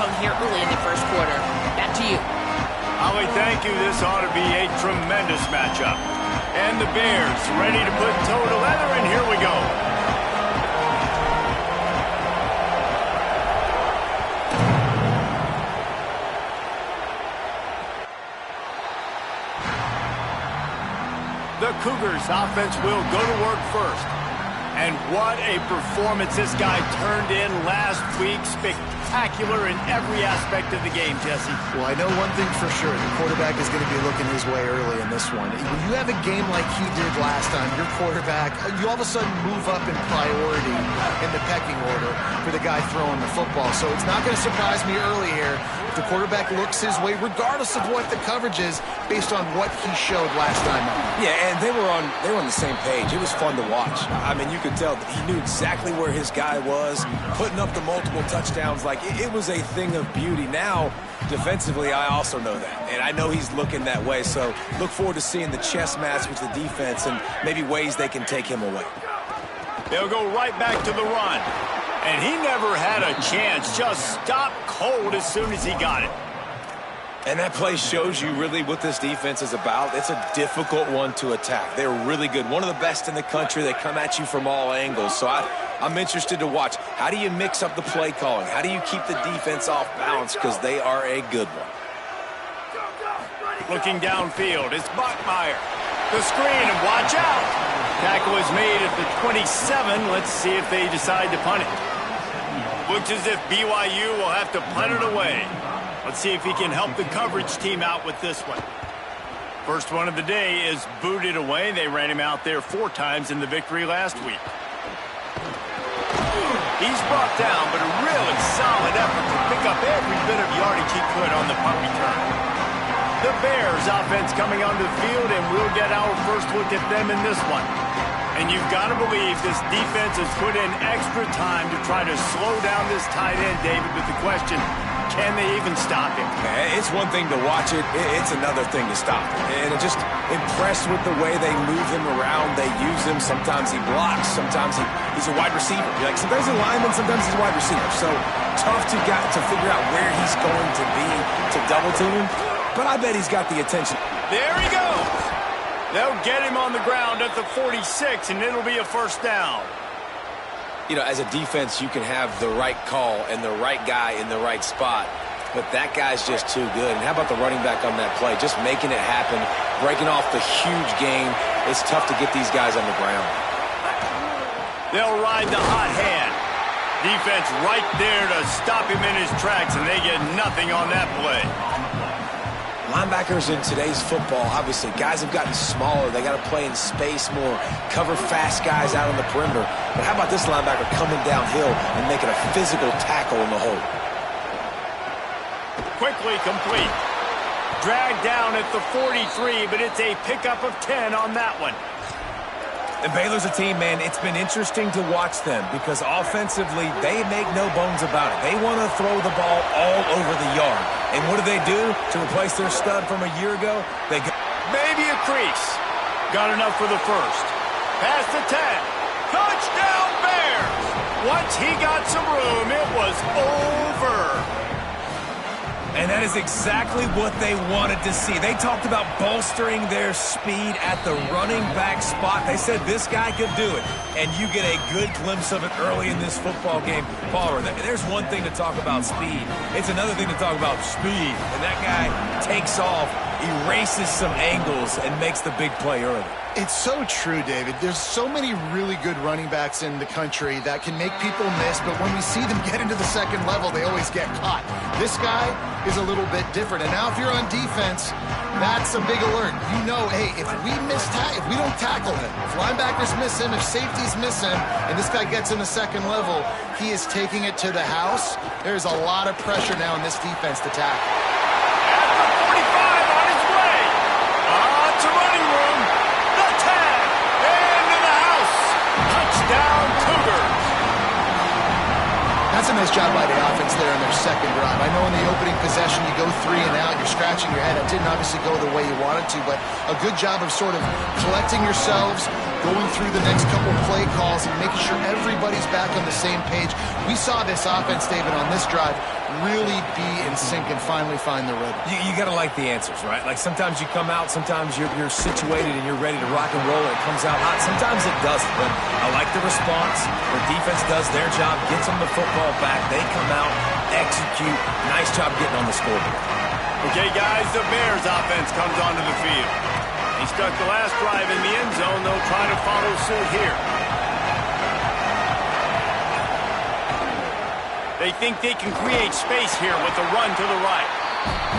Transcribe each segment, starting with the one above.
tongue here early in the first quarter. Back to you. Holly, thank you. This ought to be a tremendous matchup. And the Bears ready to put toe to leather, and here we go. The Cougars offense will go to work first. And what a performance this guy turned in last week. Spectacular in every aspect of the game, Jesse. Well, I know one thing for sure. The quarterback is going to be looking his way early in this one. When you have a game like he did last time, your quarterback, you all of a sudden move up in priority in the pecking order for the guy throwing the football. So it's not going to surprise me early here if the quarterback looks his way, regardless of what the coverage is, based on what he showed last time out. Yeah, and they were on the same page. It was fun to watch. I mean, you could tell that he knew exactly where his guy was, putting up the multiple touchdowns. Like, it was a thing of beauty. Now, defensively, I also know that. And I know he's looking that way. So look forward to seeing the chess match with the defense and maybe ways they can take him away. They'll go right back to the run. And he never had a chance. Just stopped cold as soon as he got it. And that play shows you really what this defense is about. It's a difficult one to attack. They're really good. One of the best in the country. They come at you from all angles. So I'm interested to watch. How do you mix up the play calling? How do you keep the defense off balance? Because they are a good one. Looking downfield, it's Bachmeier. The screen, and watch out. Tackle is made at the 27. Let's see if they decide to punt it. Looks as if BYU will have to punt it away. Let's see if he can help the coverage team out with this one. First one of the day is booted away. They ran him out there 4 times in the victory last week. He's brought down, but a really solid effort to pick up every bit of yardage he could on the punt return. The Bears offense coming onto the field, and we'll get our first look at them in this one. And you've got to believe this defense has put in extra time to try to slow down this tight end, David, with the question, can they even stop him? It's one thing to watch it. It's another thing to stop it. And just impressed with the way they move him around. They use him. Sometimes he blocks. Sometimes he's a wide receiver. Like, sometimes he's a lineman. Sometimes he's a wide receiver. So tough to figure out where he's going to be to double team him. But I bet he's got the attention. There he goes. They'll get him on the ground at the 46, and it'll be a first down. You know, as a defense, you can have the right call and the right guy in the right spot, but that guy's just too good. And how about the running back on that play? Just making it happen, breaking off the huge gain. It's tough to get these guys on the ground. They'll ride the hot hand. Defense right there to stop him in his tracks, and they get nothing on that play. Linebackers in today's football, obviously, guys have gotten smaller. They got to play in space more, cover fast guys out on the perimeter. But how about this linebacker coming downhill and making a physical tackle in the hole? Quickly complete. Dragged down at the 43, but it's a pickup of 10 on that one. And Baylor's a team, man, it's been interesting to watch them because offensively, they make no bones about it. They want to throw the ball all over the yard. And what do? To replace their stud from a year ago, they go. Maybe a crease. Got enough for the first. Past the 10. Touchdown Bears! Once he got some room, it was over. And that is exactly what they wanted to see. They talked about bolstering their speed at the running back spot. They said this guy could do it. And you get a good glimpse of it early in this football game. Palmer, there's one thing to talk about speed. It's another thing to talk about speed. And that guy takes off, erases some angles, and makes the big play early. It's so true, David. There's so many really good running backs in the country that can make people miss, but when we see them get into the second level, they always get caught. This guy is a little bit different. And now if you're on defense, that's a big alert. You know, hey, if we don't tackle him, if linebackers miss him, if safeties miss him, and this guy gets in the second level, he is taking it to the house. There's a lot of pressure now in this defense to tackle. At the 45 on his way. To running room. The tag. Into the house. Touchdown Cougars. That's a nice job by the offense there in their second drive. I know in the opening possession you go 3 and out, you're scratching your head. It didn't obviously go the way you wanted to, but a good job of sort of collecting yourselves, going through the next couple play calls and making sure everybody's back on the same page. We saw this offense, David, on this drive really be in sync and finally find the rhythm. You got to like the answers, right? Like sometimes you come out, sometimes you're situated and you're ready to rock and roll and it comes out hot. Sometimes it doesn't, but I like the response. The defense does their job, gets them the football back. They come out, execute. Nice job getting on the scoreboard. Okay, guys, the Bears offense comes onto the field. He stuck the last drive in the end zone. They'll try to follow suit here. They think they can create space here with the run to the right.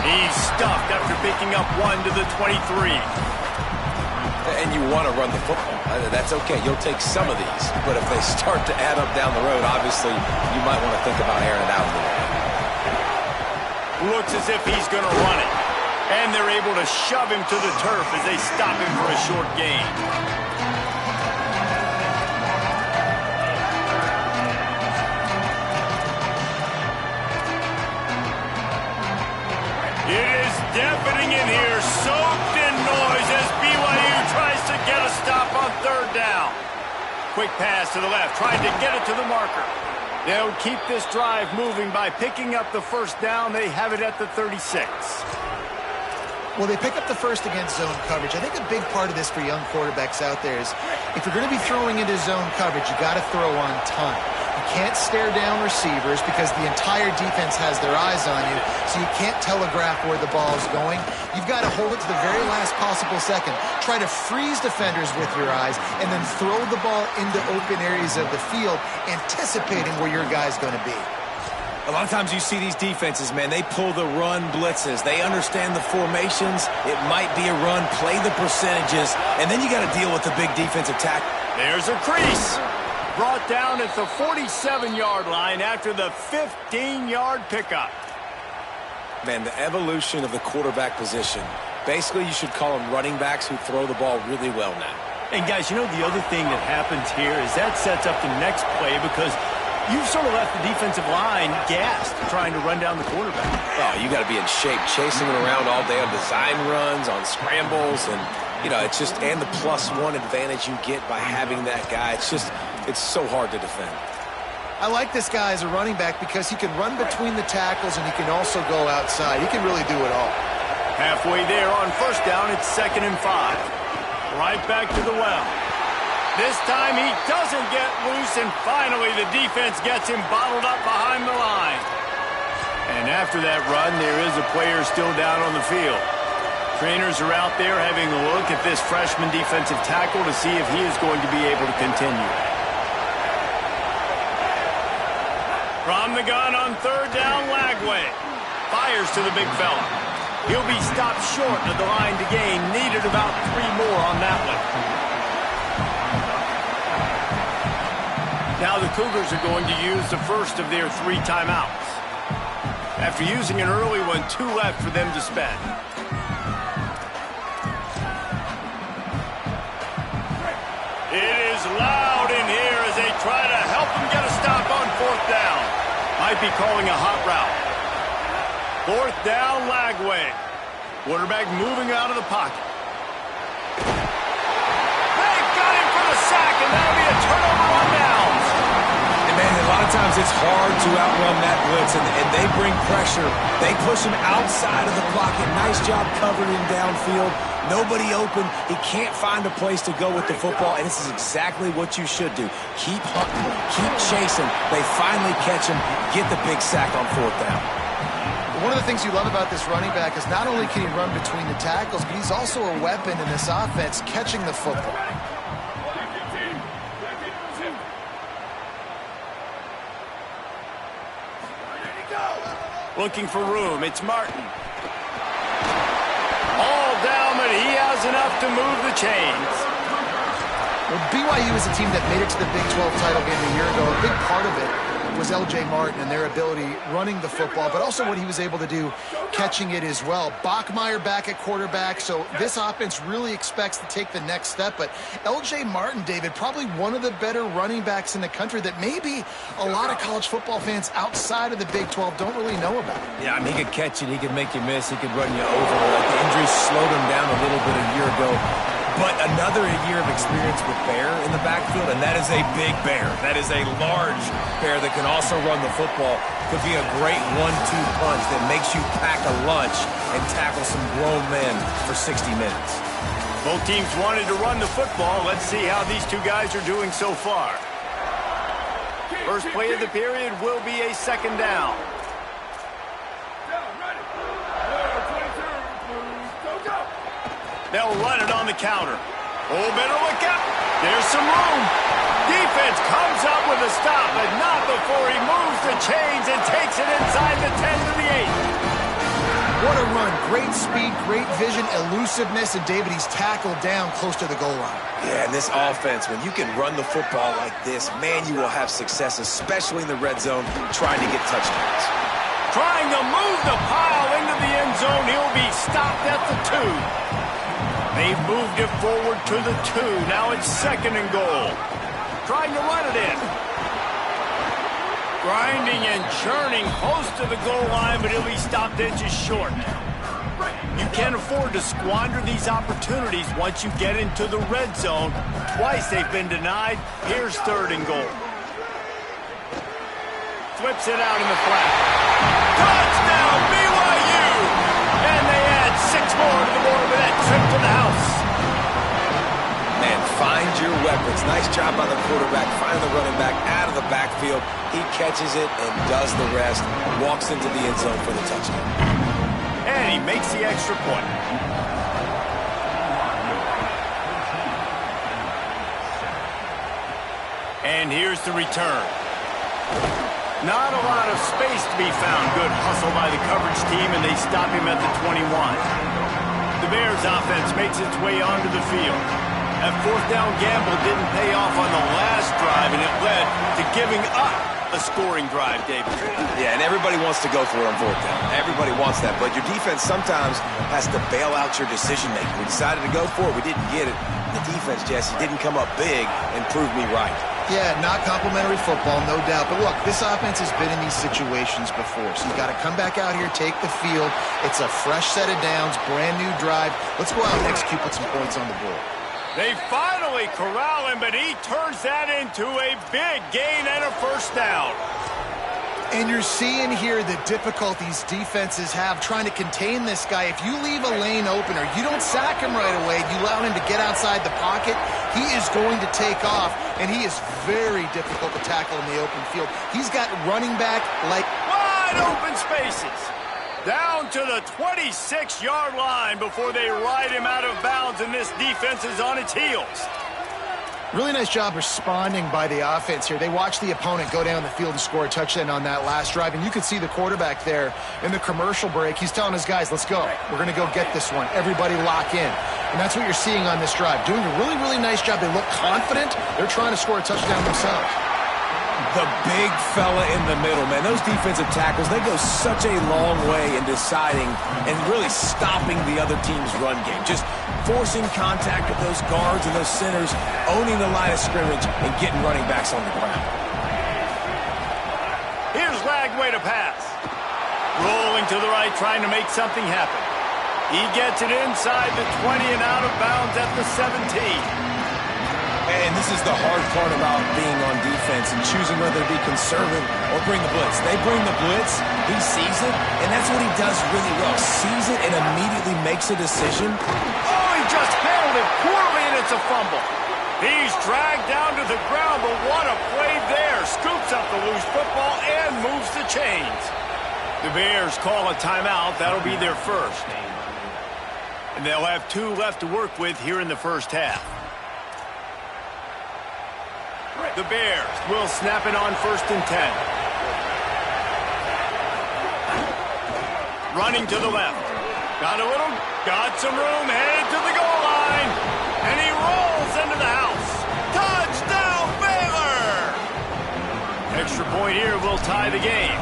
He's stuffed after picking up 1 to the 23. And you want to run the football. That's okay. You'll take some of these. But if they start to add up down the road, obviously, you might want to think about airing it out a little bit. Looks as if he's going to run it. And they're able to shove him to the turf as they stop him for a short gain. It is deafening in here, soaked in noise as BYU tries to get a stop on third down. Quick pass to the left, trying to get it to the marker. They'll keep this drive moving by picking up the first down. They have it at the 36. Well, they pick up the first against zone coverage. I think a big part of this for young quarterbacks out there is if you're going to be throwing into zone coverage, you got to throw on time. You can't stare down receivers because the entire defense has their eyes on you, so you can't telegraph where the ball is going. You've got to hold it to the very last possible second. Try to freeze defenders with your eyes and then throw the ball into open areas of the field, anticipating where your guy's going to be. A lot of times you see these defenses, man, they pull the run blitzes. They understand the formations. It might be a run, play the percentages, and then you got to deal with the big defensive tackle. There's a crease. Brought down at the 47-yard line after the 15-yard pickup. Man, the evolution of the quarterback position. Basically, you should call them running backs who throw the ball really well now. And, guys, you know the other thing that happens here is that sets up the next play because you've sort of left the defensive line gassed trying to run down the quarterback. Oh, you got to be in shape, chasing him around all day on design runs, on scrambles, and, you know, it's just, and the +1 advantage you get by having that guy. It's so hard to defend. I like this guy as a running back because he can run between the tackles and he can also go outside. He can really do it all. Halfway there on first down, it's 2nd and 5. Right back to the well. This time he doesn't get loose, and finally the defense gets him bottled up behind the line. And after that run, there is a player still down on the field. Trainers are out there having a look at this freshman defensive tackle to see if he is going to be able to continue. From the gun on third down, Lagway fires to the big fella. He'll be stopped short of the line to gain. Needed about 3 more on that one. Now the Cougars are going to use the first of their 3 timeouts. After using an early one, 2 left for them to spend. It is loud in here as they try to help him get a stop on 4th down. Might be calling a hot route. 4th down, Lagway. Quarterback moving out of the pocket. They've got him for the sack, and that'll be a turnover on downs. And, man, a lot of times it's hard to outrun that blitz, and they bring pressure. They push him outside of the pocket. Nice job covering him downfield. Nobody open. He can't find a place to go with the football, and this is exactly what you should do. Keep hunting, keep chasing. They finally catch him, get the big sack on 4th down. One of the things you love about this running back is not only can he run between the tackles, but he's also a weapon in this offense, catching the football. Looking for room. It's Martin. All down, but he has enough to move the chains. Well, BYU is a team that made it to the Big 12 title game a year ago. A big part of it was L.J. Martin and their ability running the football, but also what he was able to do catching it as well. Bachmeier back at quarterback, so this offense really expects to take the next step. But L.J. Martin, David, probably one of the better running backs in the country that maybe a lot of college football fans outside of the Big 12 don't really know about. Yeah, I mean, he could catch it, he could make you miss, he could run you over. Like the injuries slowed him down a little bit a year ago. but another year of experience with Bear in the backfield, and that is a big Bear. That is a large Bear that can also run the football. Could be a great 1-2 punch that makes you pack a lunch and tackle some grown men for 60 minutes. Both teams wanted to run the football. Let's see how these two guys are doing so far. First play of the period will be a second down. They'll run it on the counter. Oh, better look out. There's some room. Defense comes up with a stop, but not before he moves the chains and takes it inside the 10 to the 8. What a run. Great speed, great vision, elusiveness, and David, he's tackled down close to the goal line. Yeah, and this offense, when you can run the football like this, man, you will have success, especially in the red zone, trying to get touchdowns. Trying to move the pile into the end zone. He'll be stopped at the 2. They've moved it forward to the 2. Now it's second and goal. Trying to run it in. Grinding and churning close to the goal line, but he'll be stopped inches short. You can't afford to squander these opportunities once you get into the red zone. Twice they've been denied. Here's third and goal. Flips it out in the flat. Touchdown, BYU! And they add 6 more to the board with that trip to the house. Man, find your weapons. Nice job by the quarterback. Find the running back out of the backfield. He catches it and does the rest. Walks into the end zone for the touchdown. And he makes the extra point. And here's the return. Not a lot of space to be found. Good hustle by the coverage team, and they stop him at the 21. The Bears offense makes its way onto the field. That fourth down gamble didn't pay off on the last drive, and it led to giving up a scoring drive, David. Yeah, and everybody wants to go for it on fourth down. Everybody wants that, but your defense sometimes has to bail out your decision-making. We decided to go for it. We didn't get it. The defense, Jesse, didn't come up big and prove me right. Yeah, not complimentary football, no doubt. But look, this offense has been in these situations before. So you got to come back out here, take the field. It's a fresh set of downs, brand new drive. Let's go out and execute, put some points on the board. They finally corral him, but he turns that into a big gain and a first down. And you're seeing here the difficulties defenses have trying to contain this guy. If you leave a lane open or you don't sack him right away, you allow him to get outside the pocket, he is going to take off, and he is very difficult to tackle in the open field. He's got running back like wide open spaces. Down to the 26-yard line before they ride him out of bounds, and this defense is on its heels. Really nice job responding by the offense here. They watched the opponent go down the field and score a touchdown on that last drive, and you could see the quarterback there in the commercial break. He's telling his guys, let's go. We're going to go get this one. Everybody lock in. And that's what you're seeing on this drive. Doing a really, really nice job. They look confident. They're trying to score a touchdown themselves. The big fella in the middle, man. Those defensive tackles, they go such a long way in deciding and really stopping the other team's run game. Just forcing contact with those guards and those centers, owning the line of scrimmage, and getting running backs on the ground. Here's Lagway to pass. Rolling to the right, trying to make something happen. He gets it inside the 20 and out of bounds at the 17. And this is the hard part about being on defense and choosing whether to be conservative or bring the blitz. They bring the blitz, he sees it, and that's what he does really well. Sees it and immediately makes a decision. Oh, he just handled it poorly, and it's a fumble. He's dragged down to the ground, but what a play there. Scoops up the loose football and moves the chains. The Bears call a timeout. That'll be their first. And they'll have 2 left to work with here in the first half. The Bears will snap it on 1st and 10. Running to the left. Got some room, headed to the goal line. And he rolls into the house. Touchdown, Baylor! Extra point here will tie the game.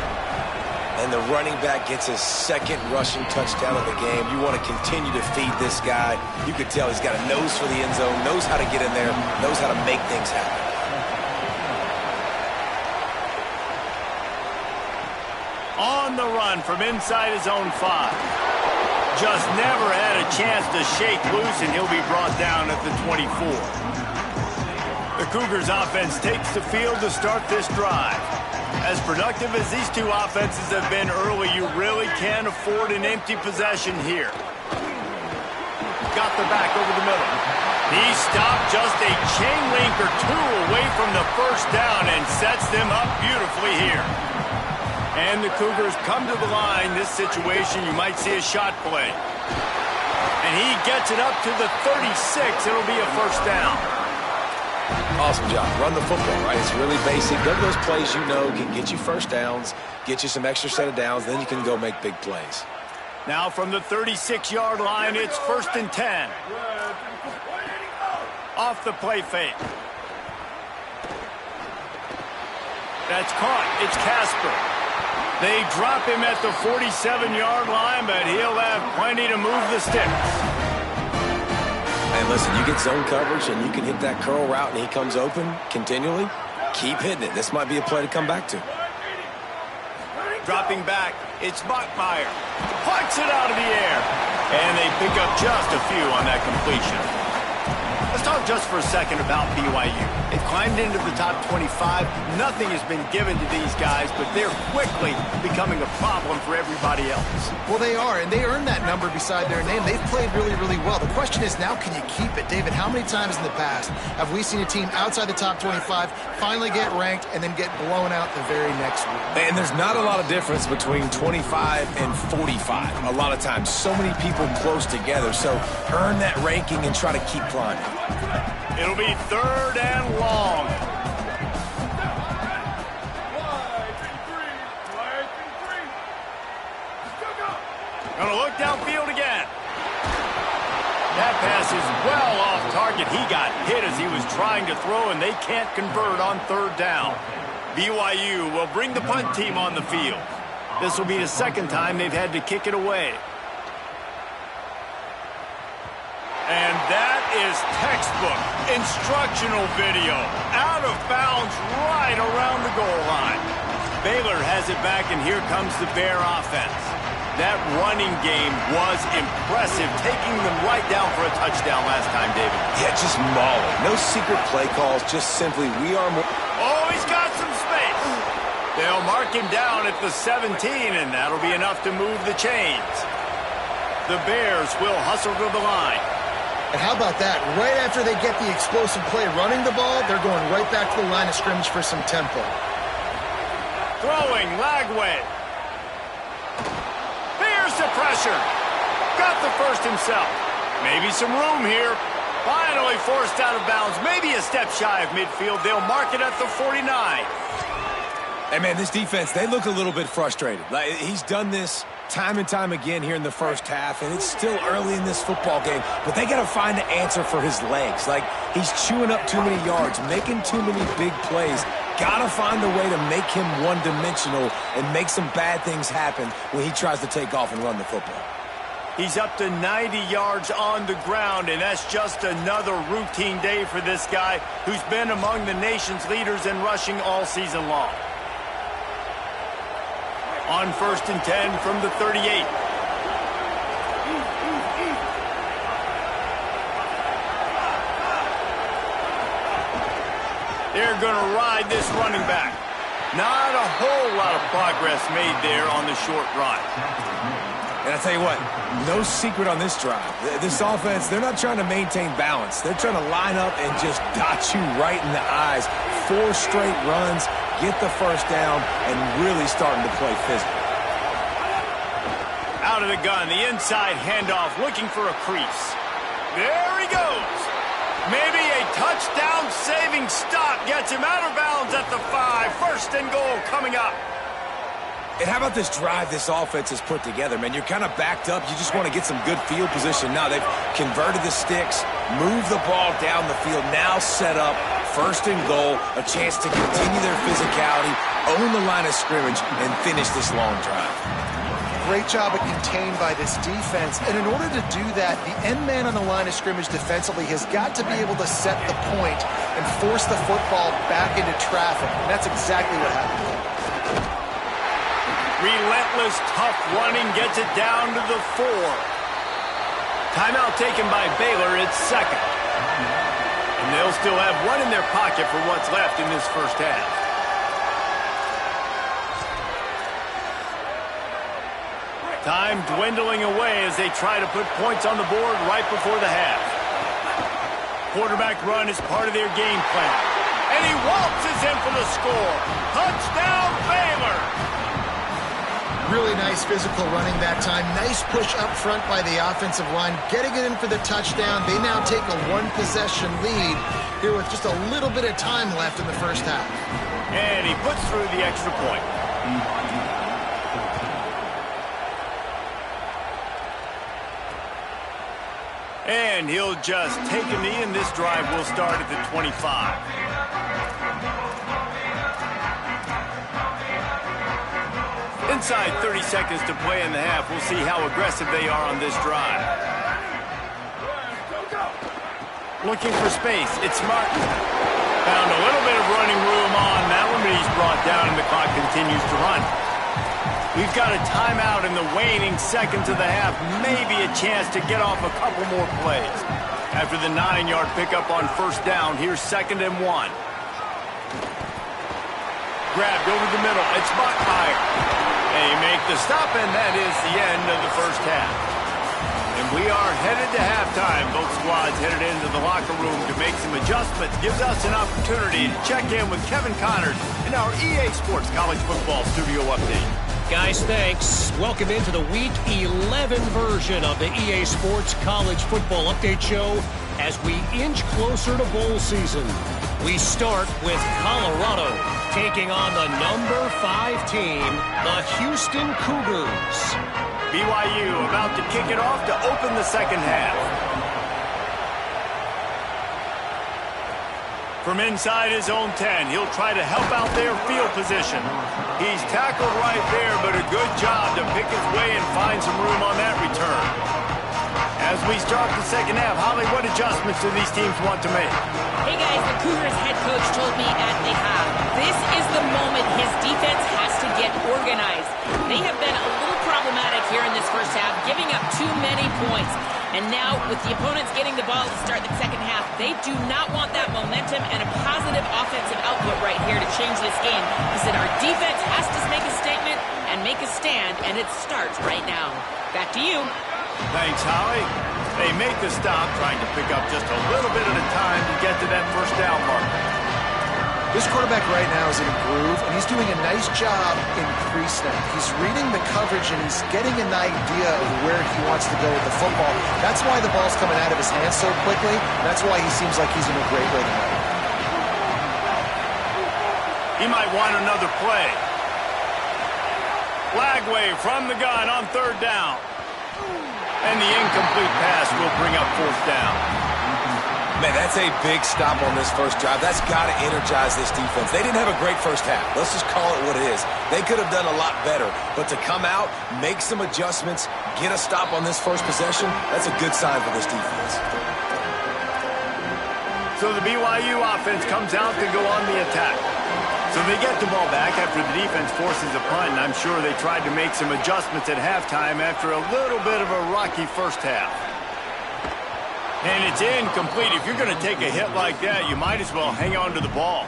And the running back gets his 2nd rushing touchdown of the game. You want to continue to feed this guy. You could tell he's got a nose for the end zone, knows how to get in there, knows how to make things happen. On the run from inside his own 5. Just never had a chance to shake loose, and he'll be brought down at the 24. The Cougars offense takes the field to start this drive. As productive as these two offenses have been early, you really can't afford an empty possession here. Got the back over the middle. He stopped just a chain link or two away from the first down and sets them up beautifully here. And the Cougars come to the line. This situation, you might see a shot play. And he gets it up to the 36. It'll be a first down. Awesome job. Run the football, right? It's really basic. Go to those plays you know can get you first downs, get you some extra set of downs, then you can go make big plays. Now from the 36-yard line, it's 1st and 10. Off the play fake. That's caught. It's Casper. They drop him at the 47-yard line, but he'll have plenty to move the sticks. And listen, you get zone coverage and you can hit that curl route and he comes open continually. Keep hitting it. This might be a play to come back to. Dropping back, it's Bachmeier. Plucks it out of the air. And they pick up just a few on that completion. Let's talk just for a second about BYU. They've climbed into the top 25. Nothing has been given to these guys, but they're quickly becoming a problem for everybody else. Well, they are, and they earned that number beside their name. They've played really, really well. The question is now, can you keep it? David, how many times in the past have we seen a team outside the top 25 finally get ranked and then get blown out the very next week? And there's not a lot of difference between 25 and 45. A lot of times, so many people close together. So earn that ranking and try to keep climbing. It'll be 3rd and long. Gonna look downfield again. That pass is well off target. He got hit as he was trying to throw, and they can't convert on 3rd down. BYU will bring the punt team on the field. This will be the 2nd time they've had to kick it away. And that is textbook instructional video. Out of bounds right around the goal line. Baylor has it back, and here comes the Bear offense. That running game was impressive, taking them right down for a touchdown last time, David. Yeah, just mauling. No secret play calls, just simply we are more. Oh, he's got some space. They'll mark him down at the 17, and that'll be enough to move the chains. The Bears will hustle to the line. And how about that? Right after they get the explosive play running the ball, they're going right back to the line of scrimmage for some tempo. Throwing, Lagway. Here's the pressure. Got the first himself. Maybe some room here. Finally forced out of bounds. Maybe a step shy of midfield. They'll mark it at the 49. Hey, man, this defense, they look a little bit frustrated. Like, he's done this time and time again here in the first half, and it's still early in this football game, but they got to find an answer for his legs. Like, he's chewing up too many yards, making too many big plays. Got to find a way to make him one-dimensional and make some bad things happen when he tries to take off and run the football. He's up to 90 yards on the ground, and that's just another routine day for this guy who's been among the nation's leaders in rushing all season long. On 1st and 10 from the 38. They're going to ride this running back. Not a whole lot of progress made there on the short run. And I tell you what, no secret on this drive. This offense, they're not trying to maintain balance. They're trying to line up and just dot you right in the eyes. 4 straight runs, get the first down, and really starting to play physical. Out of the gun, the inside handoff, looking for a crease. There he goes. Maybe a touchdown-saving stop gets him out of bounds at the 5. 1st and goal coming up. And how about this drive this offense has put together, man? You're kind of backed up. You just want to get some good field position. Now they've converted the sticks, moved the ball down the field, now set up 1st and goal, a chance to continue their physicality, own the line of scrimmage, and finish this long drive. Great job at contained by this defense. And in order to do that, the end man on the line of scrimmage defensively has got to be able to set the point and force the football back into traffic. And that's exactly what happened. Relentless, tough running gets it down to the 4. Timeout taken by Baylor. It's second. And they'll still have one in their pocket for what's left in this first half. Time dwindling away as they try to put points on the board right before the half. Quarterback run is part of their game plan. And he waltzes in for the score. Touchdown, Baylor! Really nice physical running that time. Nice push up front by the offensive line. Getting it in for the touchdown. They now take a one-possession lead here with just a little bit of time left in the first half. And he puts through the extra point. And he'll just take a knee, and this drive will start at the 25. Inside 30 seconds to play in the half. We'll see how aggressive they are on this drive. Looking for space. It's Martin. Found a little bit of running room on that one, but he's brought down, and the clock continues to run. We've got a timeout in the waning seconds of the half. Maybe a chance to get off a couple more plays. After the 9-yard pickup on first down, here's 2nd and 1. Grabbed over the middle. It's Buckmeyer. They make the stop, and that is the end of the first half. And we are headed to halftime. Both squads headed into the locker room to make some adjustments. Gives us an opportunity to check in with Kevin Connors in our EA Sports College Football Studio Update. Guys, thanks. Welcome into the Week 11 version of the EA Sports College Football Update Show as we inch closer to bowl season. We start with Colorado taking on the number 5 team, the Houston Cougars. BYU about to kick it off to open the second half. From inside his own 10, he'll try to help out their field position. He's tackled right there, but a good job to pick his way and find some room on that return. As we start the second half, Holly, what adjustments do these teams want to make? Hey guys, the Cougars head coach told me at the half, this is the moment his defense has to get organized. They have been a little problematic here in this first half, giving up too many points. And now, with the opponents getting the ball to start the second half, they do not want that momentum and a positive offensive output right here to change this game. He said our defense has to make a statement and make a stand, and it starts right now. Back to you. Thanks, Holly. They make the stop, trying to pick up just a little bit at a time to get to that first down mark. This quarterback right now is in a groove, and he's doing a nice job in pre-snap. He's reading the coverage, and he's getting an idea of where he wants to go with the football. That's why the ball's coming out of his hands so quickly. That's why he seems like he's in a great way tonight. He might want another play. Flag wave from the gun on 3rd down. And the incomplete pass will bring up 4th down. Man, that's a big stop on this first drive. That's got to energize this defense. They didn't have a great first half. Let's just call it what it is. They could have done a lot better. But to come out, make some adjustments, get a stop on this first possession, that's a good sign for this defense. So the BYU offense comes out to go on the attack. So they get the ball back after the defense forces a punt, and I'm sure they tried to make some adjustments at halftime after a little bit of a rocky first half. And it's incomplete. If you're going to take a hit like that, you might as well hang on to the ball.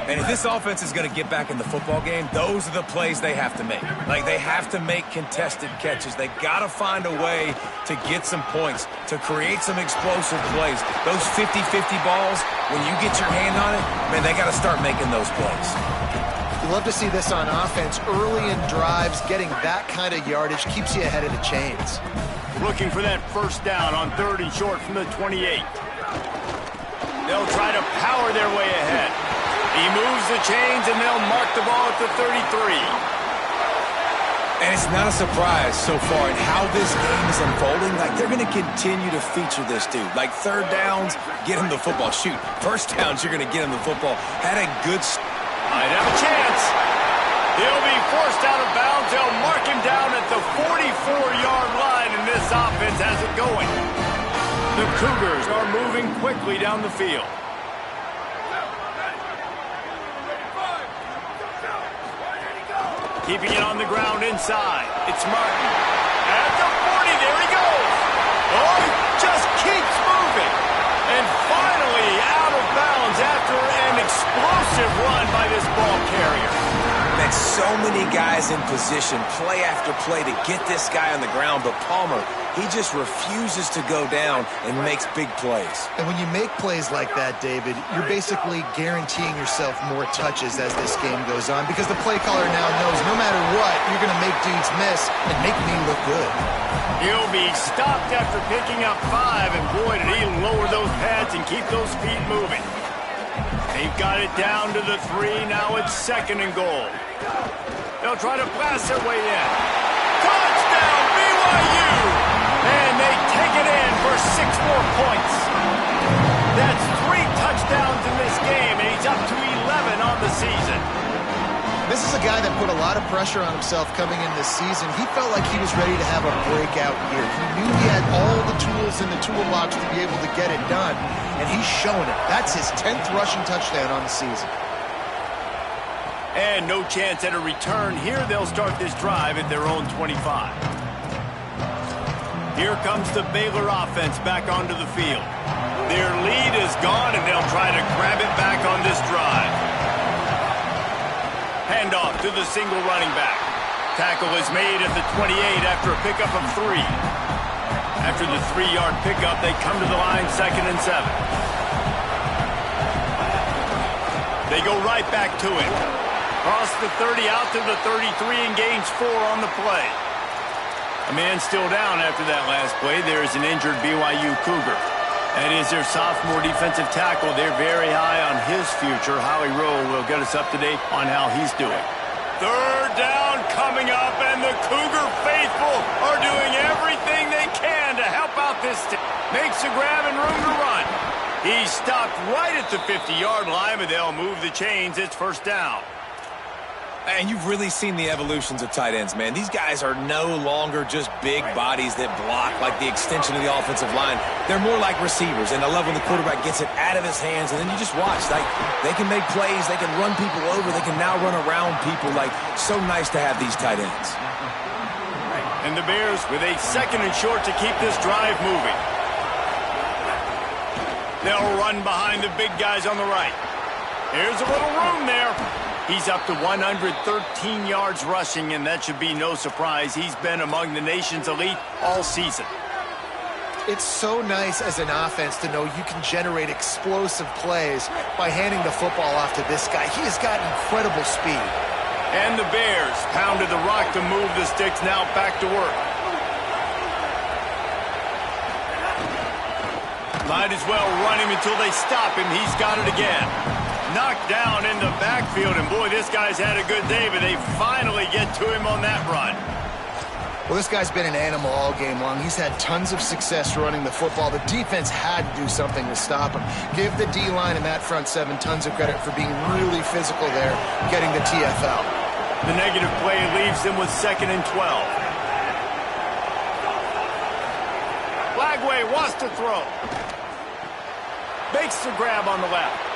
And if this offense is going to get back in the football game, those are the plays they have to make. Like, they have to make contested catches. They got to find a way to get some points, to create some explosive plays. Those 50-50 balls, when you get your hand on it, man, they got to start making those plays. You love to see this on offense. Early in drives, getting that kind of yardage keeps you ahead of the chains. Looking for that first down on 3rd and short from the 28. They'll try to power their way ahead. He moves the chains, and they'll mark the ball at the 33. And it's not a surprise so far in how this game is unfolding. Like, they're going to continue to feature this dude. Like, 3rd downs, get him the football. Shoot, 1st downs, you're going to get him the football. Had a good... Might have a chance. He'll be forced out of bounds. They'll mark him down at the 44-yard line, and this offense has it going. The Cougars are moving quickly down the field. Keeping it on the ground inside. It's Martin. At the 40, there he goes. Oh, he just keeps moving. And finally out of bounds after an explosive run by this ball carrier. Man, so many guys in position, play after play, to get this guy on the ground. But Palmer, he just refuses to go down and makes big plays. And when you make plays like that, David, you're basically guaranteeing yourself more touches as this game goes on, because the play caller now knows no matter what, you're going to make dudes miss and make me look good. He'll be stopped after picking up 5, and boy, did he lower those pads and keep those feet moving. They've got it down to the 3. Now it's 2nd and goal. They'll try to blast their way in. Touchdown, BYU! And they take it in for 6 more points. That's 3 touchdowns in this game, and he's up to 11 on the season. This is a guy that put a lot of pressure on himself coming in this season. He felt like he was ready to have a breakout year. He knew he had all the tools in the toolbox to be able to get it done, and he's showing it. That's his 10th rushing touchdown on the season. And no chance at a return here. They'll start this drive at their own 25. Here comes the Baylor offense back onto the field. Their lead is gone, and they'll try to grab it back on this drive. Handoff to the single running back. Tackle is made at the 28 after a pickup of 3. After the 3-yard pickup, they come to the line 2nd and 7. They go right back to him. Cross the 30 out to the 33 and gains 4 on the play. A man still down after that last play. There is an injured BYU Cougar. That is their sophomore defensive tackle. They're very high on his future. Howie Rowe will get us up to date on how he's doing. 3rd down coming up, and the Cougar faithful are doing everything they can to help out this team. Makes a grab and room to run. He stopped right at the 50-yard line, but they'll move the chains. It's 1st down. And you've really seen the evolutions of tight ends, man. These guys are no longer just big bodies that block like the extension of the offensive line. They're more like receivers, and I love when the quarterback gets it out of his hands, and then you just watch. Like, they can make plays, they can run people over, they can now run around people. Like, so nice to have these tight ends. And the Bears with a 2nd and short to keep this drive moving. They'll run behind the big guys on the right. Here's a little room there. He's up to 113 yards rushing, and that should be no surprise. He's been among the nation's elite all season. It's so nice as an offense to know you can generate explosive plays by handing the football off to this guy. He has got incredible speed. And the Bears pounded the rock to move the sticks, now back to work. Might as well run him until they stop him. He's got it again. Knocked down in the backfield, and boy, this guy's had a good day, but they finally get to him on that run. Well, this guy's been an animal all game long. He's had tons of success running the football. The defense had to do something to stop him. Give the D-line and that front 7 tons of credit for being really physical there, getting the TFL. The negative play leaves them with 2nd and 12. Flagway wants to throw. Makes the grab on the left.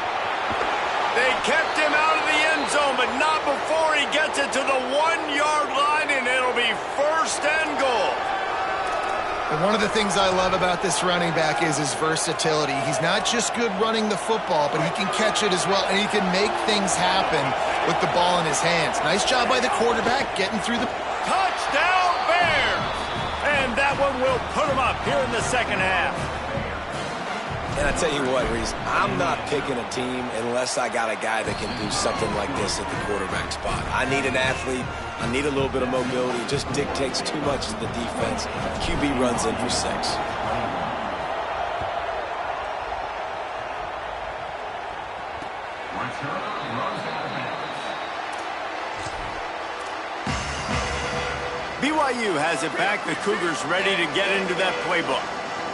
They kept him out of the end zone, but not before he gets it to the 1-yard line, and it'll be 1st and goal. And one of the things I love about this running back is his versatility. He's not just good running the football, but he can catch it as well, and he can make things happen with the ball in his hands. Nice job by the quarterback getting through the... Touchdown, Bears! And that one will put him up here in the 2nd half. And I tell you what, Reese, I'm not picking a team unless I got a guy that can do something like this at the quarterback spot. I need an athlete. I need a little bit of mobility. It just dictates too much to the defense. QB runs in for 6. BYU has it back. The Cougars ready to get into that playbook.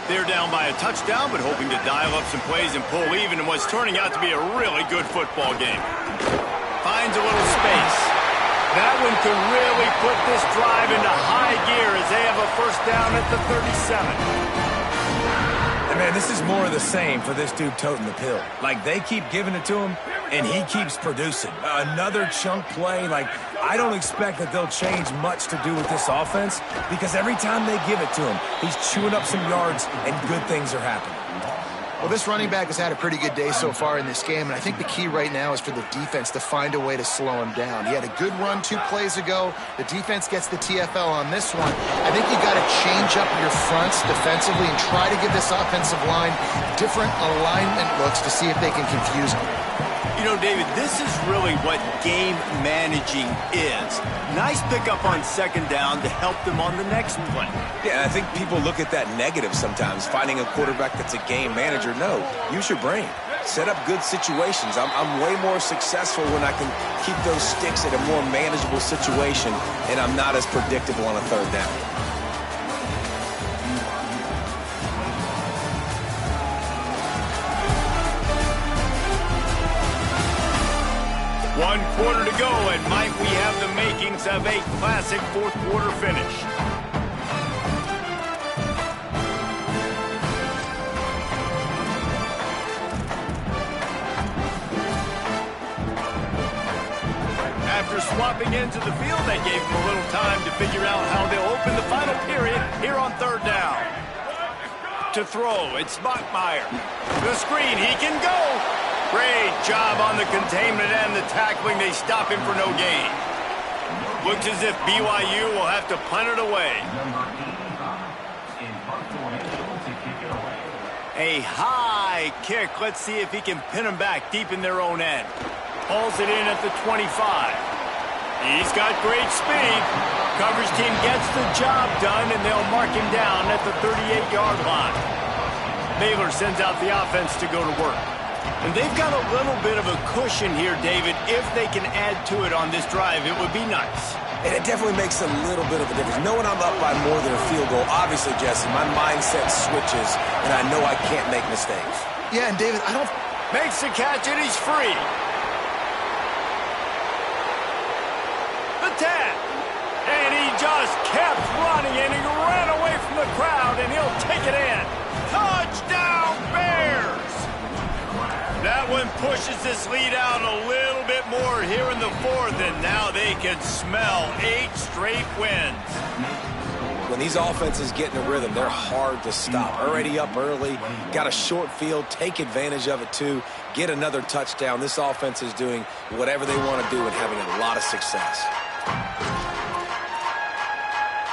They're down by a touchdown, but hoping to dial up some plays and pull even in what's turning out to be a really good football game. Finds a little space. That one could really put this drive into high gear as they have a 1st down at the 37. And man, this is more of the same for this dude toting the pill. Like, they keep giving it to him, and he keeps producing. Another chunk play. Like, I don't expect that they'll change much to do with this offense because every time they give it to him, he's chewing up some yards and good things are happening. Well, this running back has had a pretty good day so far in this game, and I think the key right now is for the defense to find a way to slow him down. He had a good run 2 plays ago. The defense gets the TFL on this one. I think you got to change up your fronts defensively and try to give this offensive line different alignment looks to see if they can confuse him. You know, David, this is really what game managing is. Nice pickup on second down to help them on the next play. Yeah, I think people look at that negative sometimes, finding a quarterback that's a game manager. No, use your brain. Set up good situations. I'm way more successful when I can keep those sticks at a more manageable situation, and I'm not as predictable on a third down. One quarter to go, and might we have the makings of a classic fourth quarter finish. After swapping into the field, that gave them a little time to figure out how they'll open the final period here on third down. To throw, it's Bachmeier. The screen, he can go. Great job on the containment and the tackling. They stop him for no gain. Looks as if BYU will have to punt it away. A high kick. Let's see if he can pin them back deep in their own end. Hauls it in at the 25. He's got great speed. Coverage team gets the job done, and they'll mark him down at the 38-yard line. Baylor sends out the offense to go to work. And they've got a little bit of a cushion here, David. If they can add to it on this drive, it would be nice. And it definitely makes a little bit of a difference. Knowing I'm up by more than a field goal, obviously, Jesse, my mindset switches, and I know I can't make mistakes. Yeah, and David, I don't... Makes the catch, and he's free. The tap. And he just kept running, and he ran away from the crowd, and he'll take it in. Touchdown, Bears! That one pushes this lead out a little bit more here in the fourth, and now they can smell 8 straight wins. When these offenses get in a rhythm, they're hard to stop. Already up early, got a short field, take advantage of it too, get another touchdown. This offense is doing whatever they want to do and having a lot of success.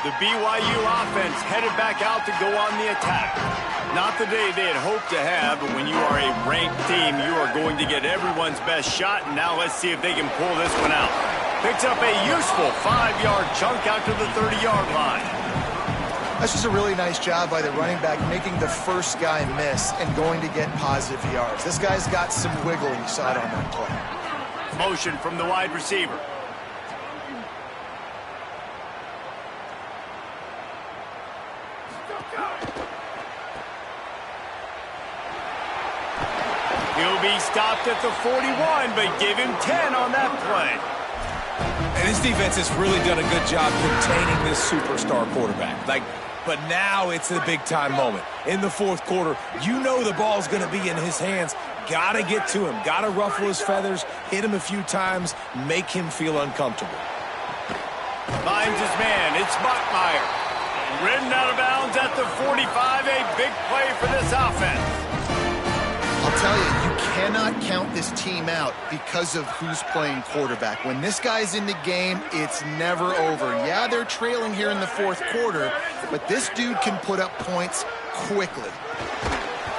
The BYU offense headed back out to go on the attack. Not the day they had hoped to have, but when you are a ranked team, you are going to get everyone's best shot, and now let's see if they can pull this one out. Picks up a useful 5-yard chunk out to the 30-yard line. That's just a really nice job by the running back, making the first guy miss and going to get positive yards. This guy's got some wiggle, you saw it on that play. Motion from the wide receiver. He'll be stopped at the 41, but give him 10 on that play. And this defense has really done a good job containing this superstar quarterback. But now it's the big-time moment. In the fourth quarter, you know the ball's going to be in his hands. Got to get to him. Got to ruffle his feathers, hit him a few times, make him feel uncomfortable. Finds his man. It's Bachmeier. Ridden out of bounds at the 45. A big play for this offense. I'll tell you, you cannot count this team out because of who's playing quarterback. When this guy's in the game, it's never over. Yeah, they're trailing here in the fourth quarter, but this dude can put up points quickly.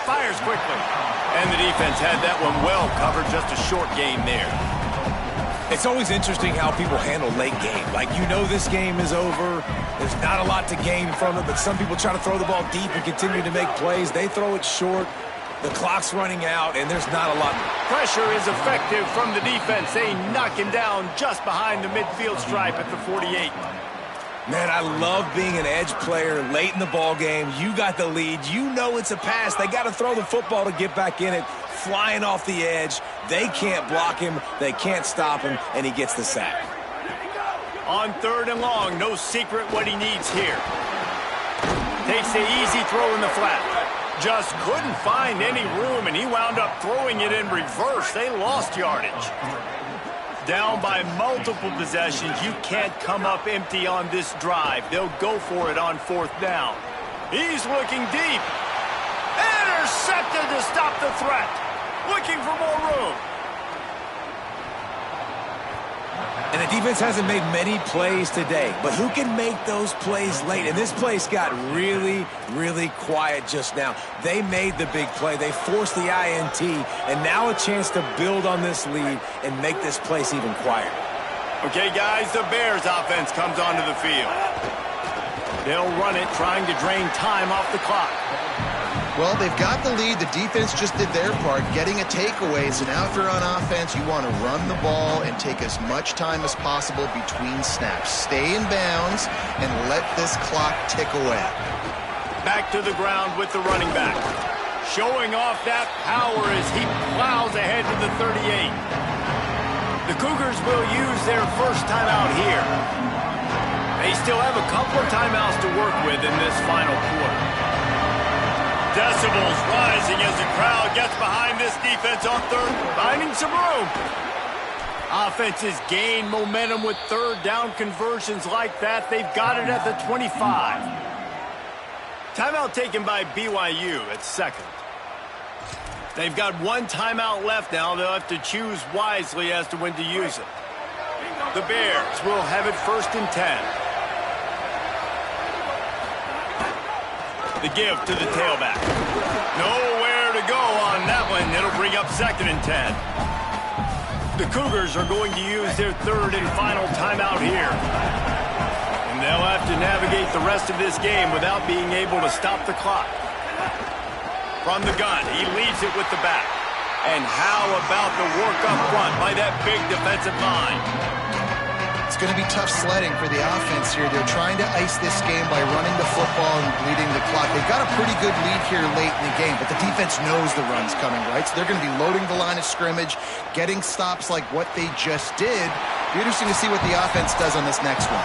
Fires quickly. And the defense had that one well covered, just a short gain there. It's always interesting how people handle late game. Like, you know this game is over. There's not a lot to gain from it, but some people try to throw the ball deep and continue to make plays. They throw it short. The clock's running out, and there's not a lot. Pressure is effective from the defense. They knock him down just behind the midfield stripe at the 48. Man, I love being an edge player late in the ball game. You got the lead. You know it's a pass. They got to throw the football to get back in it. Flying off the edge. They can't block him. They can't stop him, and he gets the sack. On third and long, no secret what he needs here. Takes the easy throw in the flat. Just couldn't find any room, and he wound up throwing it in reverse. They lost yardage. Down by multiple possessions, you can't come up empty on this drive. They'll go for it on 4th down. He's looking deep. Intercepted to stop the threat. Looking for more room. And the defense hasn't made many plays today, but who can make those plays late? And this place got really, really quiet just now. They made the big play. They forced the INT, and now a chance to build on this lead and make this place even quieter. Okay, guys, the Bears offense comes onto the field. They'll run it, trying to drain time off the clock. Well, they've got the lead. The defense just did their part, getting a takeaway. So now if you're on offense, you want to run the ball and take as much time as possible between snaps. Stay in bounds and let this clock tick away. Back to the ground with the running back. Showing off that power as he plows ahead to the 38. The Cougars will use their first timeout here. They still have a couple of timeouts to work with in this final quarter. Decibels rising as the crowd gets behind this defense on 3rd, finding some room. Offenses gain momentum with 3rd down conversions like that. They've got it at the 25. Timeout taken by BYU at 2nd. They've got one timeout left now. They'll have to choose wisely as to when to use it. The Bears will have it 1st and 10. The give to the tailback. Nowhere to go on that one. It'll bring up 2nd and 10. The Cougars are going to use their 3rd and final timeout here. And they'll have to navigate the rest of this game without being able to stop the clock. From the gun, he leads it with the back. And how about the work up front by that big defensive line? It's going to be tough sledding for the offense here. They're trying to ice this game by running the football and bleeding the clock. They've got a pretty good lead here late in the game, but the defense knows the run's coming, right? So they're going to be loading the line of scrimmage, getting stops like what they just did. Be interesting to see what the offense does on this next one.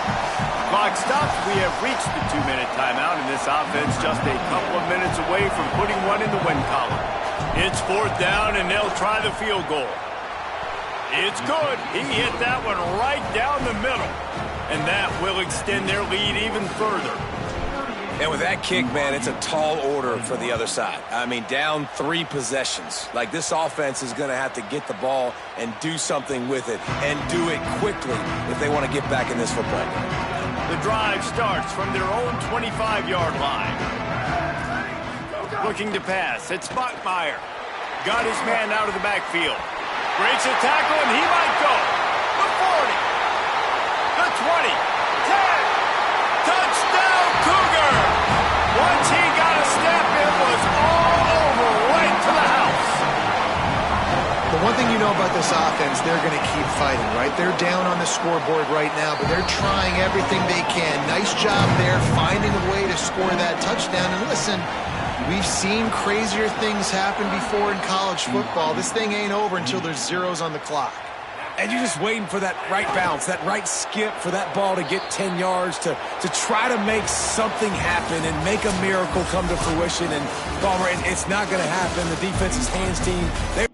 Clock stops. We have reached the 2-minute timeout, and this offense just a couple of minutes away from putting one in the win column. It's 4th down, and they'll try the field goal. It's good. He hit that one right down the middle. And that will extend their lead even further. And with that kick, man, it's a tall order for the other side. I mean, down 3 possessions. Like, this offense is going to have to get the ball and do something with it, and do it quickly if they want to get back in this football game. The drive starts from their own 25-yard line. Looking to pass. It's Bachmeier. Got his man out of the backfield. Breaks a tackle, and he might go. The 40. The 20. 10. Touchdown, Cougar! Once he got a step, it was all over right to the house. The one thing you know about this offense, they're going to keep fighting, right? They're down on the scoreboard right now, but they're trying everything they can. Nice job there, finding a way to score that touchdown. And listen, we've seen crazier things happen before in college football. This thing ain't over until there's zeros on the clock. And you're just waiting for that right bounce, that right skip for that ball to get 10 yards to try to make something happen and make a miracle come to fruition. And, Palmer, it's not going to happen. The defense's hands team, they